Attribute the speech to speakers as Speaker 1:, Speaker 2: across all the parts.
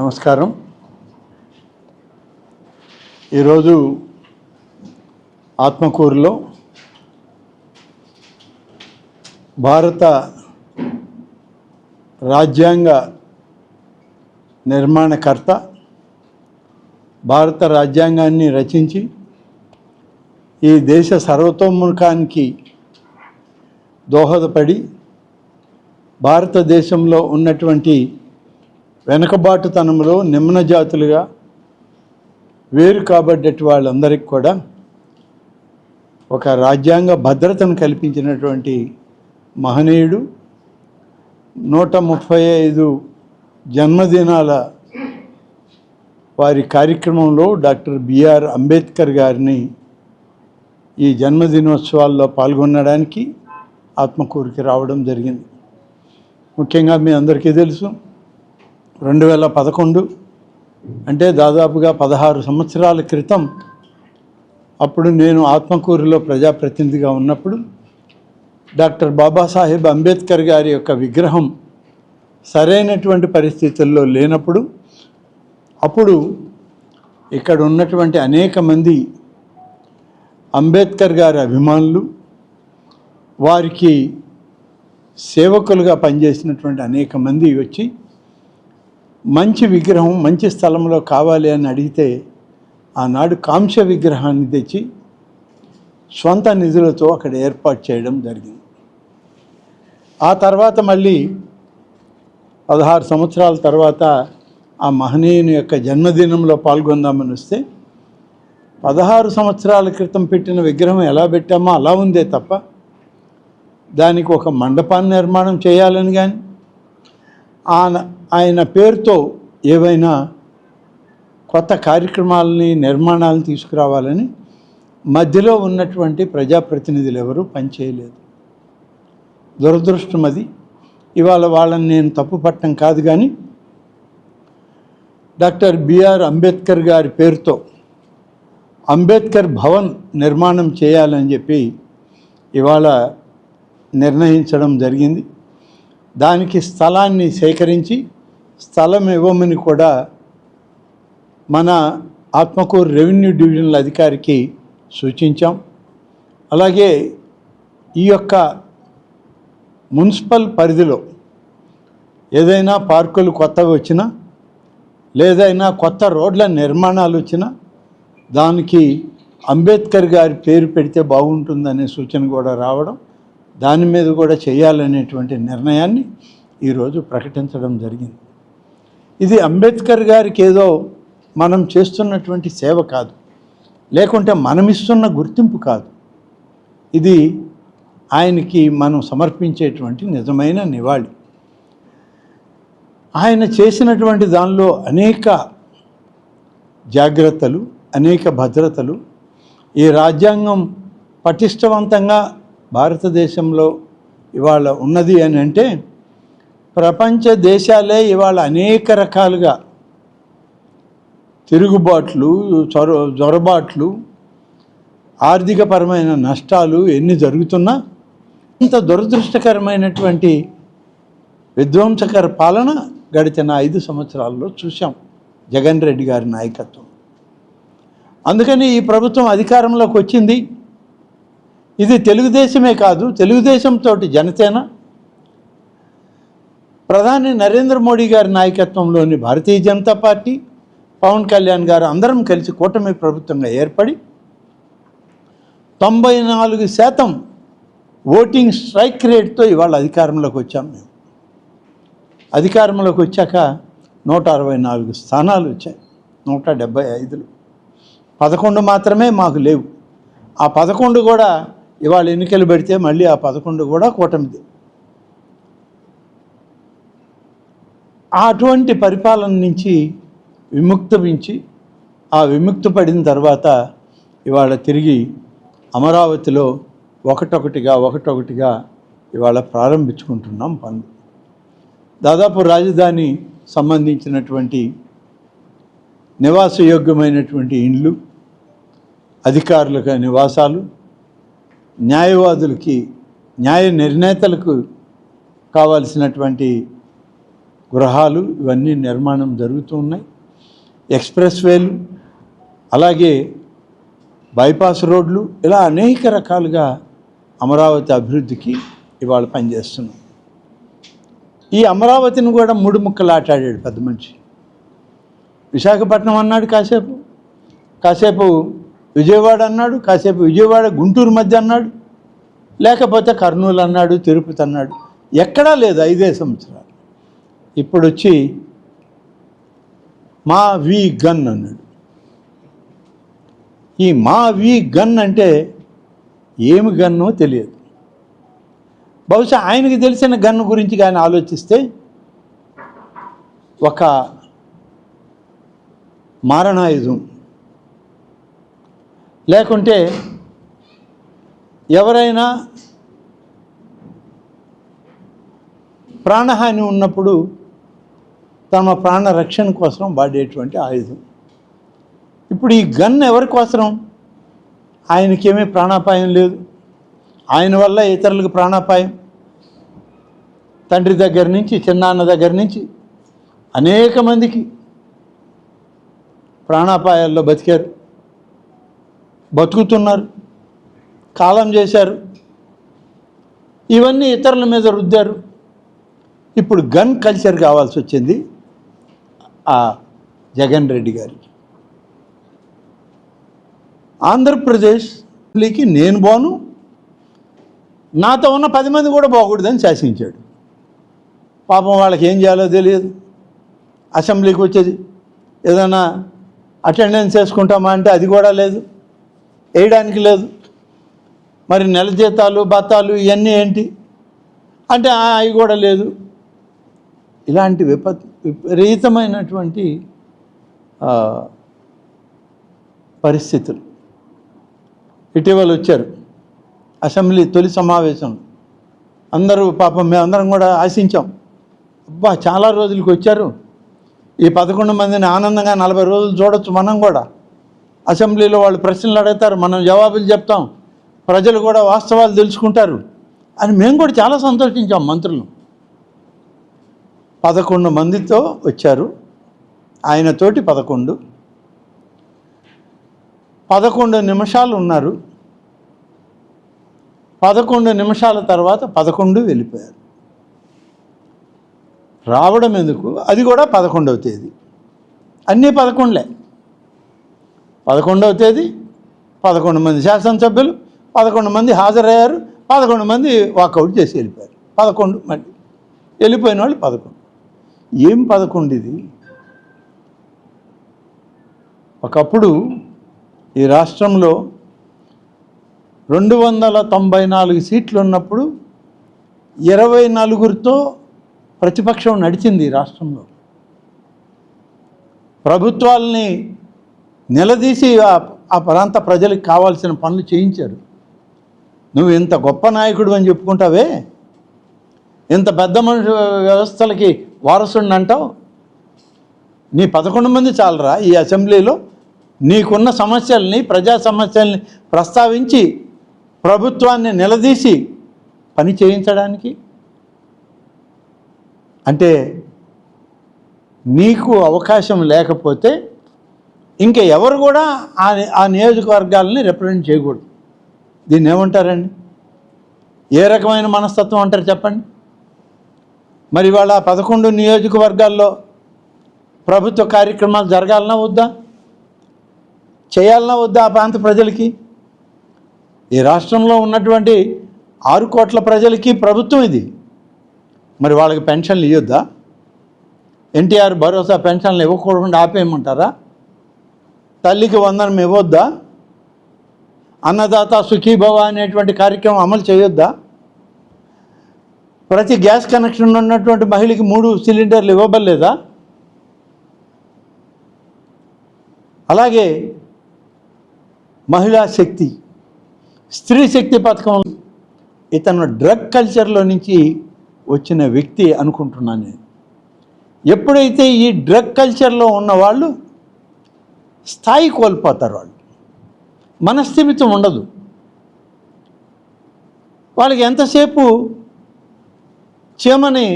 Speaker 1: నమస్కారం. ఈరోజు ఆత్మకూరులో భారత రాజ్యాంగ నిర్మాణకర్త, భారత రాజ్యాంగాన్ని రచించి ఈ దేశ సర్వతోముఖానికి దోహదపడి భారతదేశంలో ఉన్నటువంటి వెనుకబాటుతనంలో నిమ్న జాతులుగా వేరు కాబడ్డటి వాళ్ళందరికీ కూడా ఒక రాజ్యాంగ భద్రతను కల్పించినటువంటి మహనీయుడు. 135 జన్మదినాల వారి కార్యక్రమంలో డాక్టర్ బిఆర్ అంబేద్కర్ గారిని ఈ జన్మదినోత్సవాల్లో పాల్గొనడానికి ఆత్మకూరుకి రావడం జరిగింది. ముఖ్యంగా మీ అందరికీ తెలుసు, 2011 అంటే దాదాపుగా 16 సంవత్సరాల క్రితం, అప్పుడు నేను ఆత్మకూరులో ప్రజాప్రతినిధిగా ఉన్నప్పుడు డాక్టర్ బాబాసాహెబ్ అంబేద్కర్ గారి యొక్క విగ్రహం సరైనటువంటి పరిస్థితుల్లో లేనప్పుడు, అప్పుడు ఇక్కడ ఉన్నటువంటి అనేక మంది అంబేద్కర్ గారి అభిమానులు, వారికి సేవకులుగా పనిచేసినటువంటి అనేక మంది వచ్చి మంచి విగ్రహం మంచి స్థలంలో కావాలి అని అడిగితే ఆనాడు కాంస్య విగ్రహాన్ని తెచ్చి స్వంత నిధులతో అక్కడ ఏర్పాటు చేయడం జరిగింది. ఆ తర్వాత మళ్ళీ 16 సంవత్సరాల తర్వాత ఆ మహనీయుని యొక్క జన్మదినంలో పాల్గొందామని వస్తే 16 సంవత్సరాల క్రితం పెట్టిన విగ్రహం ఎలా పెట్టామో అలా ఉందే తప్ప దానికి ఒక మండపాన్ని నిర్మాణం చేయాలని కానీ ఆయన పేరుతో ఏవైనా కొత్త కార్యక్రమాలని నిర్మాణాలను తీసుకురావాలని మధ్యలో ఉన్నటువంటి ప్రజాప్రతినిధులు ఎవరూ పనిచేయలేదు. దురదృష్టం అది. ఇవాళ వాళ్ళని నేను తప్పు పట్టడం కాదు, కానీ డాక్టర్ బిఆర్ అంబేద్కర్ గారి పేరుతో అంబేద్కర్ భవన్ నిర్మాణం చేయాలని చెప్పి ఇవాళ నిర్ణయించడం జరిగింది. దానికి స్థలాన్ని సేకరించి స్థలం ఇవ్వమని కూడా మన ఆత్మకూరు రెవెన్యూ డివిజనల్ అధికారికి సూచించాం. అలాగే ఈ యొక్క మున్సిపల్ పరిధిలో ఏదైనా పార్కులు కొత్తవి వచ్చినా, లేదైనా కొత్త రోడ్ల నిర్మాణాలు వచ్చినా దానికి అంబేద్కర్ గారి పేరు పెడితే బాగుంటుందనే సూచన కూడా రావడం, దాని మీద కూడా చేయాలనేటువంటి నిర్ణయాన్ని ఈరోజు ప్రకటించడం జరిగింది. ఇది అంబేద్కర్ గారికి ఏదో మనం చేస్తున్నటువంటి సేవ కాదు, లేకుంటే మనమిస్తున్న గుర్తింపు కాదు. ఇది ఆయనకి మనం సమర్పించేటువంటి నిజమైన నివాళి. ఆయన చేసినటువంటి దానిలో అనేక జాగ్రత్తలు, అనేక భద్రతలు, ఈ రాజ్యాంగం పటిష్టవంతంగా భారతదేశంలో ఇవాళ ఉన్నది అని అంటే ప్రపంచ దేశాలే ఇవాళ అనేక రకాలుగా తిరుగుబాట్లు, జొరబాట్లు, ఆర్థికపరమైన నష్టాలు ఎన్ని జరుగుతున్నా ఇంత దురదృష్టకరమైనటువంటి విధ్వంసకర పాలన గడిచిన 5 సంవత్సరాల్లో చూసాం జగన్ రెడ్డి గారి నాయకత్వం. అందుకని ఈ ప్రభుత్వం అధికారంలోకి వచ్చింది. ఇది తెలుగుదేశమే కాదు, తెలుగుదేశంతో జనసేన, ప్రధాని నరేంద్ర మోడీ గారి నాయకత్వంలోని భారతీయ జనతా పార్టీ, పవన్ కళ్యాణ్ గారు అందరం కలిసి కూటమి ప్రభుత్వంగా ఏర్పడి 94% ఓటింగ్ స్ట్రైక్ రేట్తో ఇవాళ అధికారంలోకి వచ్చాం. మేము అధికారంలోకి వచ్చాక 164 స్థానాలు వచ్చాయి. 175లో 11 మాత్రమే మాకు లేవు. ఆ 11 కూడా ఇవాళ ఎన్నికలు పెడితే మళ్ళీ ఆ 11 కూడా కూటమిది. అటువంటి పరిపాలన నుంచి విముక్తమించి ఆ విముక్తి పడిన తర్వాత ఇవాళ తిరిగి అమరావతిలో ఒకటొకటిగా ఇవాళ ప్రారంభించుకుంటున్నాం పనులు. దాదాపు రాజధాని సంబంధించినటువంటి నివాసయోగ్యమైనటువంటి ఇండ్లు, అధికారులకు నివాసాలు, న్యాయవాదులకి, న్యాయ నిర్ణేతలకు కావాల్సినటువంటి గృహాలు ఇవన్నీ నిర్మాణం జరుగుతూ ఉన్నాయి. ఎక్స్ప్రెస్ వేలు, అలాగే బైపాస్ రోడ్లు, ఇలా అనేక రకాలుగా అమరావతి అభివృద్ధికి ఇవాళ పనిచేస్తున్నాం. ఈ అమరావతిని కూడా మూడు ముక్కలు ఆటాడాడు పెద్ద మనిషి. విశాఖపట్నం అన్నాడు, కాసేపు విజయవాడ అన్నాడు, కాసేపు విజయవాడ గుంటూరు మధ్య అన్నాడు, లేకపోతే కర్నూలు అన్నాడు, తిరుపతి అన్నాడు. ఎక్కడా లేదు 5 సంవత్సరాలు. ఇప్పుడు వచ్చి మా వి గన్ అన్నాడు. ఈ మా వి గన్ అంటే ఏమి గన్నో తెలియదు. బహుశా ఆయనకి తెలిసిన గన్ను గురించి కానీ ఆలోచిస్తే ఒక మారణాయుధం, లేకుంటే ఎవరైనా ప్రాణహాని ఉన్నప్పుడు తమ ప్రాణ రక్షణ కోసం వాడేటువంటి ఆయుధం. ఇప్పుడు ఈ గన్ ఎవరి కోసం? ఆయనకేమీ ప్రాణాపాయం లేదు, ఆయన వల్ల ఇతరులకు ప్రాణాపాయం. తండ్రి దగ్గర నుంచి, చిన్నాన్న దగ్గర నుంచి అనేక మందికి ప్రాణాపాయాల్లో బతికారు, బతుకుతున్నారు, కాలం చేశారు. ఇవన్నీ ఇతరుల మీద రుద్దారు. ఇప్పుడు గన్ కల్చర్ కావాల్సి వచ్చింది ఆ జగన్ రెడ్డి గారికి. ఆంధ్రప్రదేశ్కి నేను పోను, నాతో ఉన్న 10 మంది కూడా పోకూడదని శాసించాడు. పాపం వాళ్ళకి ఏం చేయాలో తెలియదు. అసెంబ్లీకి వచ్చేది ఏదైనా అటెండెన్స్ వేసుకుంటామా అంటే అది కూడా లేదు, వేయడానికి లేదు. మరి నెల జీతాలు, బత్తాలు ఇవన్నీ ఏంటి అంటే అవి కూడా లేదు. ఇలాంటి విపరీతమైనటువంటి పరిస్థితులు. ఇటీవల వచ్చారు అసెంబ్లీ తొలి సమావేశం. అందరూ పాపం మేమందరం కూడా ఆశించాం, అబ్బా చాలా రోజులకి వచ్చారు, ఈ 11 మందిని ఆనందంగా 40 రోజులు చూడొచ్చు మనం కూడా. అసెంబ్లీలో వాళ్ళు ప్రశ్నలు అడుగుతారు, మనం జవాబులు చెప్తాం, ప్రజలు కూడా వాస్తవాలు తెలుసుకుంటారు అని మేము కూడా చాలా సంతోషించాం. మంత్రులు 11 మందితో వచ్చారు, ఆయనతోటి 11 నిమిషాలు ఉన్నారు. 11 నిమిషాల తర్వాత 11 వెళ్ళిపోయారు. రావడం ఎందుకు? అది కూడా 11వ తేదీ, అన్నీ 11లే. 11వ తేదీ 11 మంది శాసనసభ్యులు, 11 మంది హాజరయ్యారు, 11 మంది వాకౌట్ చేసి వెళ్ళిపోయారు. 11 మళ్ళీ వెళ్ళిపోయిన వాళ్ళు 11. ఏం 11 ఇది? ఒకప్పుడు ఈ రాష్ట్రంలో 294 సీట్లు ఉన్నప్పుడు 24తో ప్రతిపక్షం నడిచింది ఈ రాష్ట్రంలో. ప్రభుత్వాలని నిలదీసి ఆ ప్రాంత ప్రజలకు కావాల్సిన పనులు చేయించారు. నువ్వు ఇంత గొప్ప నాయకుడు అని చెప్పుకుంటావే, ఇంత పెద్ద మనిషి వ్యవస్థలకి వారసుడిని అంటావు, నీ 11 మంది చాలరా ఈ అసెంబ్లీలో నీకున్న సమస్యల్ని, ప్రజా సమస్యల్ని ప్రస్తావించి ప్రభుత్వాన్ని నిలదీసి పని చేయించడానికి? అంటే నీకు అవకాశం లేకపోతే ఇంకా ఎవరు కూడా ఆ నియోజకవర్గాలని రిప్రజెంట్ చేయకూడదు. దీన్ని ఏమంటారండి? ఏ రకమైన మనస్తత్వం అంటారు చెప్పండి? మరి ఇవాళ 11 నియోజకవర్గాల్లో ప్రభుత్వ కార్యక్రమాలు జరగాలన్నా వద్దా, చేయాలన్నా వద్దా ఆ ప్రాంత ప్రజలకి? ఈ రాష్ట్రంలో ఉన్నటువంటి 6 కోట్ల ప్రజలకి ప్రభుత్వం ఇది. మరి వాళ్ళకి పెన్షన్లు ఇవ్వద్దా? ఎన్టీఆర్ భరోసా పెన్షన్లు ఇవ్వకుండా ఆపేయమంటారా? తల్లికి వందనం ఇవ్వద్దా? అన్నదాత సుఖీభవ అనేటువంటి కార్యక్రమం అమలు చేయొద్దా? ప్రతి గ్యాస్ కనెక్షన్ ఉన్నటువంటి మహిళకి 3 సిలిండర్లు ఇవ్వబడలేదా? అలాగే మహిళా శక్తి, స్త్రీ శక్తి పథకం ఇతను డ్రగ్ కల్చర్లో నుంచి వచ్చిన వ్యక్తి అనుకుంటున్నాను నేను. ఎప్పుడైతే ఈ డ్రగ్ కల్చర్లో ఉన్నవాళ్ళు స్థాయి కోల్పోతారు, వాళ్ళు మనస్థిమితం ఉండదు. వాళ్ళకి ఎంతసేపు చీమని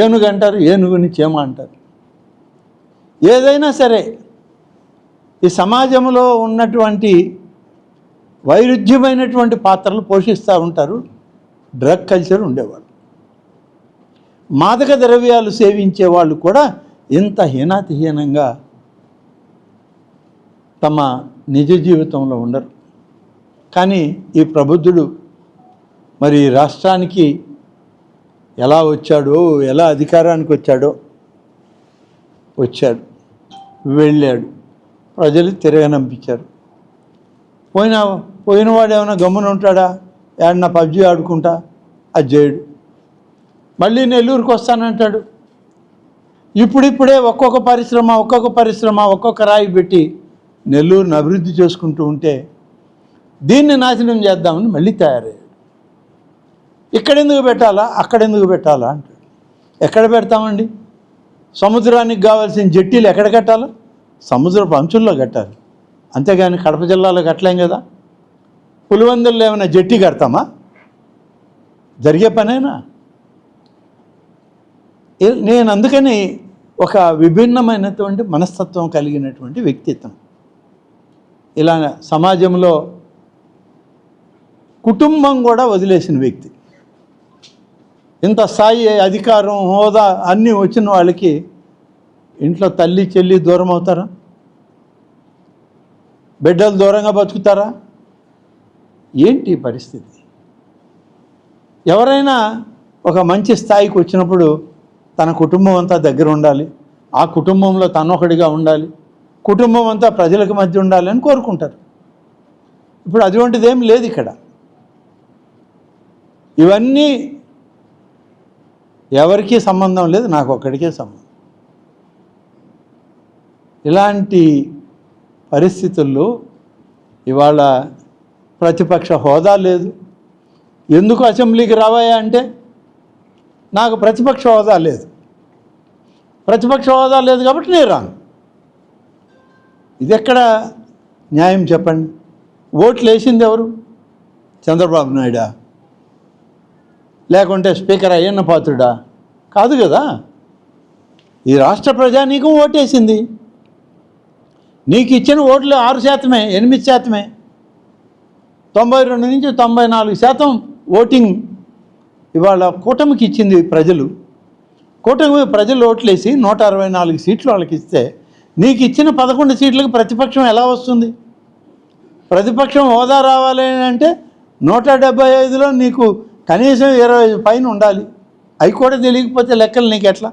Speaker 1: ఏనుగు అంటారు, ఏనుగుని చీమ అంటారు. ఏదైనా సరే ఈ సమాజంలో ఉన్నటువంటి వైరుధ్యమైనటువంటి పాత్రలు పోషిస్తూ ఉంటారు డ్రగ్ కల్చర్ ఉండేవాళ్ళు. మాదక ద్రవ్యాలు సేవించే వాళ్ళు కూడా ఇంత హీనాతిహీనంగా తమ నిజ జీవితంలో ఉండరు. కానీ ఈ ప్రబుద్ధుడు మరి రాష్ట్రానికి ఎలా వచ్చాడో, ఎలా అధికారానికి వచ్చాడో వెళ్ళాడు, ప్రజలు తిరగనంపించారు. పోయినవాడు ఏమైనా గమ్మున ఉంటాడా? ఏడన్నా పబ్జీ ఆడుకుంటా అది చేయడు. మళ్ళీ నెల్లూరుకు వస్తానంటాడు. ఇప్పుడిప్పుడే ఒక్కొక్క పరిశ్రమ ఒక్కొక్క రాయి పెట్టి నెల్లూరుని అభివృద్ధి చేసుకుంటూ ఉంటే దీన్ని నాశనం చేద్దామని మళ్ళీ తయారయ్యాడు. ఇక్కడెందుకు పెట్టాలా, అక్కడెందుకు పెట్టాలా అంటాడు. ఎక్కడ పెడతామండి? సముద్రానికి కావాల్సిన జట్టీలు ఎక్కడ కట్టాలో సముద్రపు అంచుల్లో కట్టాలి, అంతేగాని కడప జిల్లాలో కట్టలేం కదా. పులివెందుల్లో ఏమైనా జట్టి కడతామా? జరిగే పనేనా? నేను అందుకని ఒక విభిన్నమైనటువంటి మనస్తత్వం కలిగినటువంటి వ్యక్తిత్వం, ఇలా సమాజంలో కుటుంబం కూడా వదిలేసిన వ్యక్తి. ఇంత స్థాయి, అధికారం, హోదా అన్నీ వచ్చిన వాళ్ళకి ఇంట్లో తల్లి చెల్లి దూరం అవుతారా? బిడ్డలు దూరంగా బతుకుతారా? ఏంటి పరిస్థితి? ఎవరైనా ఒక మంచి స్థాయికి వచ్చినప్పుడు తన కుటుంబం అంతా దగ్గర ఉండాలి, ఆ కుటుంబంలో తనొకడిగా ఉండాలి, కుటుంబం అంతా ప్రజలకు మధ్య ఉండాలి అని కోరుకుంటారు. ఇప్పుడు అటువంటిది ఏం లేదు ఇక్కడ. ఇవన్నీ ఎవరికీ సంబంధం లేదు, నాకు ఒక్కడికే సంబంధం. ఇలాంటి పరిస్థితుల్లో ఇవాళ ప్రతిపక్ష హోదా లేదు. ఎందుకు అసెంబ్లీకి రావాయా అంటే నాకు ప్రతిపక్ష హోదా లేదు, ప్రతిపక్ష హోదా లేదు కాబట్టి నేను రాను. ఇది ఎక్కడ న్యాయం చెప్పండి? ఓట్లు వేసింది ఎవరు? చంద్రబాబు నాయుడా? లేకుంటే స్పీకర్ అయ్యన్న పాత్రుడా? కాదు కదా. ఈ రాష్ట్ర ప్రజానీకం ఓటేసింది. నీకు ఇచ్చిన ఓట్లు 6%, 8%. 92 నుంచి 94% ఓటింగ్ ఇవాళ కూటమికి ఇచ్చింది ప్రజలు. కూటమి ప్రజలు ఓట్లేసి 164 సీట్లు వాళ్ళకి ఇస్తే నీకు ఇచ్చిన 11 సీట్లకు ప్రతిపక్షం ఎలా వస్తుంది? ప్రతిపక్షం హోదా రావాలి అంటే 175లో నీకు కనీసం 20 పైన ఉండాలి. అవి కూడా తెలియకపోతే లెక్కలు నీకు ఎట్లా?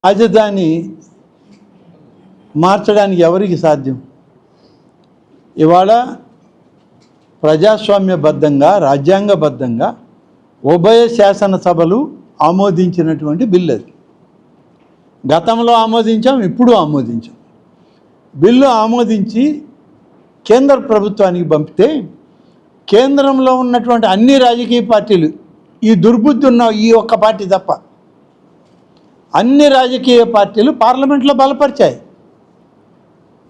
Speaker 1: రాజధాని మార్చడానికి ఎవరికి సాధ్యం? ఇవాళ ప్రజాస్వామ్యబద్ధంగా, రాజ్యాంగబద్ధంగా ఉభయ శాసనసభలు ఆమోదించినటువంటి బిల్లు అది. గతంలో ఆమోదించాం, ఇప్పుడు ఆమోదించాం. బిల్లు ఆమోదించి కేంద్ర ప్రభుత్వానికి పంపితే కేంద్రంలో ఉన్నటువంటి అన్ని రాజకీయ పార్టీలు, ఈ దుర్బుద్ధి ఉన్న ఈ ఒక్క పార్టీ తప్ప అన్ని రాజకీయ పార్టీలు పార్లమెంట్లో బలపరిచాయి.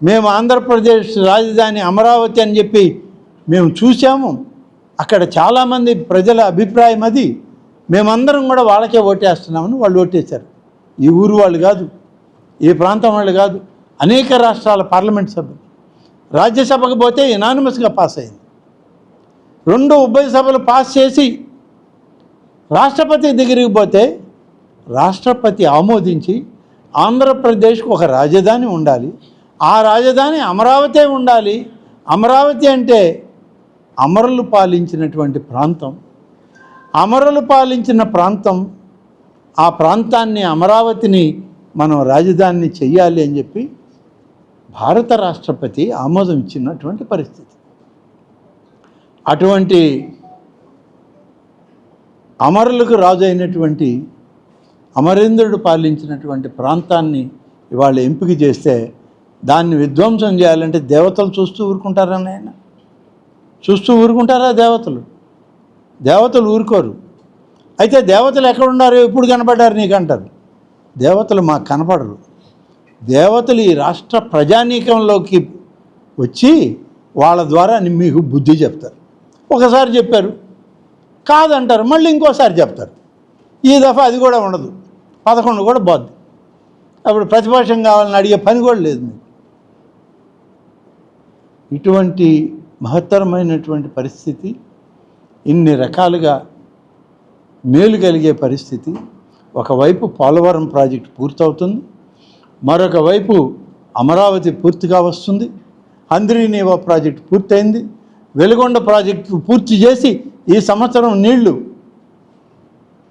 Speaker 1: మేము ఆంధ్రప్రదేశ్ రాజధాని అమరావతి అని చెప్పి మేము చూసాము. అక్కడ చాలామంది ప్రజల అభిప్రాయం అది. మేమందరం కూడా వాళ్ళకే ఓటేస్తున్నామని వాళ్ళు ఓటేశారు. ఈ ఊరు వాళ్ళు కాదు, ఈ ప్రాంతం వాళ్ళు కాదు, అనేక రాష్ట్రాల పార్లమెంట్ సభ్యులు. రాజ్యసభకు పోతే యునానిమస్గా పాస్ అయింది. 2 ఉభయ సభలు పాస్ చేసి రాష్ట్రపతి దగ్గరికి పోతే రాష్ట్రపతి ఆమోదించి ఆంధ్రప్రదేశ్కు ఒక రాజధాని ఉండాలి, ఆ రాజధాని అమరావతి ఉండాలి. అమరావతి అంటే అమరులు పాలించినటువంటి ప్రాంతం. అమరులు పాలించిన ప్రాంతం, ఆ ప్రాంతాన్ని, అమరావతిని మనం రాజధానిని చెయ్యాలి అని చెప్పి భారత రాష్ట్రపతి ఆమోదం ఇచ్చినటువంటి పరిస్థితి. అటువంటి అమరులకు రాజు అయినటువంటి అమరేంద్రుడు పాలించినటువంటి ప్రాంతాన్ని ఇవాళ ఎంపిక చేస్తే దాన్ని విధ్వంసం చేయాలంటే దేవతలు చూస్తూ ఊరుకుంటారా? ఆయన చూస్తూ ఊరుకుంటారా? దేవతలు ఊరుకోరు. అయితే దేవతలు ఎక్కడున్నారు, ఎప్పుడు కనపడ్డారు నీకు అంటారు. దేవతలు మాకు కనపడరు. దేవతలు ఈ రాష్ట్ర ప్రజానీకంలోకి వచ్చి వాళ్ళ ద్వారా మీకు బుద్ధి చెప్తారు. ఒకసారి చెప్పారు, కాదంటారు, మళ్ళీ ఇంకోసారి చెప్తారు. ఈ దఫా అది కూడా ఉండదు, 11 కూడా పోద్ది. అప్పుడు ప్రతిపక్షం కావాలని అడిగే పని కూడా లేదు మీకు. ఇటువంటి మహత్తరమైనటువంటి పరిస్థితి, ఇన్ని రకాలుగా మేలు కలిగే పరిస్థితి. ఒకవైపు పోలవరం ప్రాజెక్టు పూర్తవుతుంది, మరొక వైపు అమరావతి పూర్తిగా వస్తుంది, అంద్రీనీవా ప్రాజెక్టు పూర్తయింది, వెలుగొండ ప్రాజెక్టు పూర్తి చేసి ఈ సంవత్సరం నీళ్లు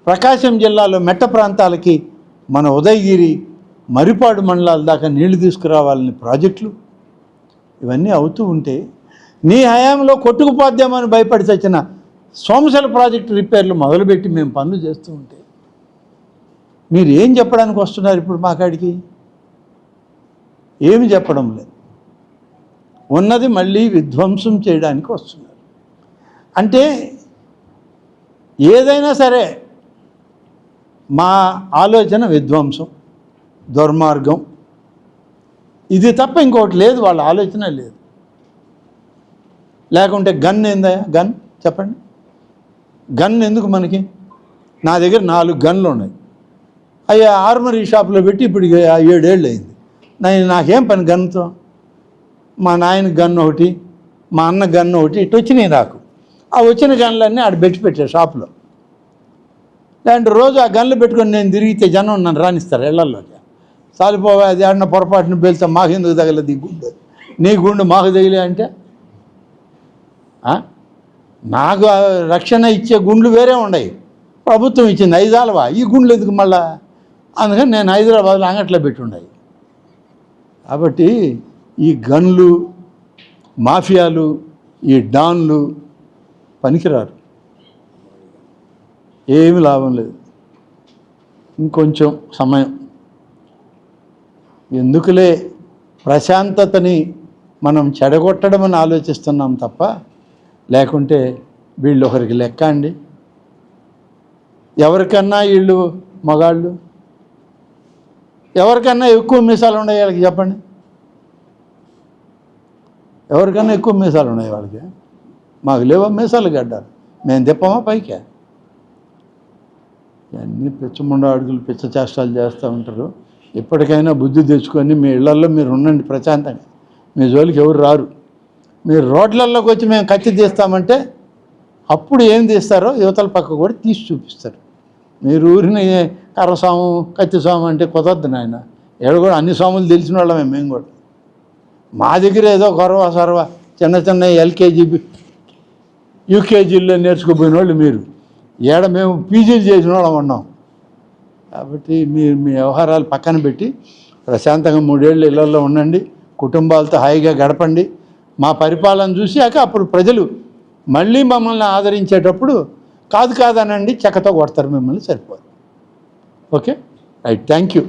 Speaker 1: ప్రకాశం జిల్లాలో మెట్ట ప్రాంతాలకి మన ఉదయగిరి మరిపాడు మండలాల దాకా నీళ్లు తీసుకురావాలని ప్రాజెక్టులు ఇవన్నీ అవుతూ ఉంటే, నీ హయాంలో కొట్టుకుపోద్దామని భయపడి చచ్చిన సోమశల ప్రాజెక్టు రిపేర్లు మొదలుపెట్టి మేము పనులు చేస్తూ ఉంటే మీరు ఏం చెప్పడానికి వస్తున్నారు ఇప్పుడు మా కాడికి? ఏమి చెప్పడం లేదు, ఉన్నది మళ్ళీ విధ్వంసం చేయడానికి వస్తున్నారు. అంటే ఏదైనా సరే మా ఆలోచన విధ్వంసం, దుర్మార్గం, ఇది తప్ప ఇంకోటి లేదు, వాళ్ళ ఆలోచన లేదు. లేకుంటే గన్ ఏందయ్యా? గన్ చెప్పండి, గన్ ఎందుకు మనకి? నా దగ్గర 4 గన్లు ఉన్నాయి, అయ్యా ఆర్మరీ షాప్లో పెట్టి ఇప్పుడు 7 ఏళ్ళు అయింది. నాకేం పని గన్తో? మా నాయన గన్ ఒకటి, మా అన్న గన్ ఒకటి, ఇటు వచ్చినాయి నాకు. ఆ వచ్చిన గన్లన్నీ ఆడ పెట్టే షాపులో. లేదంటే రోజు ఆ గన్లు పెట్టుకొని నేను తిరిగితే జనం నన్ను రానిస్తారు ఇళ్లల్లోకి. సాలిపోవా, అది ఆడిన పొరపాటును పేలితే మాకెందుకు తగలదు ఈ గుండె, నీ గుండె మాకు తగిలే అంటే? నాకు రక్షణ ఇచ్చే గుండ్లు వేరే ఉన్నాయి, ప్రభుత్వం ఇచ్చింది 5 ఆలవా, ఈ గుండ్లు ఎందుకు మళ్ళా? అందుకని నేను హైదరాబాద్లో అంగట్లో పెట్టి ఉన్నాయి. కాబట్టి ఈ గన్లు, మాఫియాలు, ఈ డాన్లు పనికిరారు, ఏమీ లాభం లేదు. ఇంకొంచెం సమయం ఎందుకులే, ప్రశాంతతని మనం చెడగొట్టడమని ఆలోచిస్తున్నాం తప్ప, లేకుంటే వీళ్ళు ఒకరికి లెక్క అండి. ఎవరికన్నా వీళ్ళు మగాళ్ళు, ఎవరికన్నా ఎక్కువ మీసాలు ఉన్నాయి వాళ్ళకి చెప్పండి, ఎవరికన్నా ఎక్కువ మీసాలు ఉన్నాయి వాళ్ళకి? మాకు లేవా మీసాలు గడ్డారు, మేము తిప్పమా పైకే? ఇవన్నీ పిచ్చముండ అడుగులు, పిచ్చ చేష్టాలు చేస్తూ ఉంటారు. ఎప్పటికైనా బుద్ధి తెచ్చుకొని మీ ఇళ్లల్లో మీరు ఉండండి ప్రశాంతంగా, మీ జోలికి ఎవరు రారు. మీరు రోడ్లల్లోకి వచ్చి మేము కత్తి తీస్తామంటే అప్పుడు ఏం తీస్తారో యువతల పక్క కూడా తీసి చూపిస్తారు. మీరు ఊరిని కర్ర స్వాము, కత్తి స్వాము అంటే కుదరదు నాయన. ఏడు కూడా అన్ని స్వాములు తెలిసిన వాళ్ళమే మేము కూడా. మా దగ్గర ఏదో గొరవ సొరవ చిన్న చిన్న ఎల్కేజీ యూకేజీల్లో నేర్చుకుపోయిన వాళ్ళు మీరు. ఏడ మేము పీజీలు చేసిన వాళ్ళం ఉన్నాం. కాబట్టి మీరు మీ వ్యవహారాలు పక్కన పెట్టి ప్రశాంతంగా 3 ఏళ్ళు ఇళ్లలో ఉండండి, కుటుంబాలతో హాయిగా గడపండి. మా పరిపాలన చూసాక అప్పుడు ప్రజలు మళ్ళీ మమ్మల్ని ఆదరించేటప్పుడు కాదనండి, చెక్కతో కొడతారు మిమ్మల్ని, సరిపోదు. Okay, right, thank you.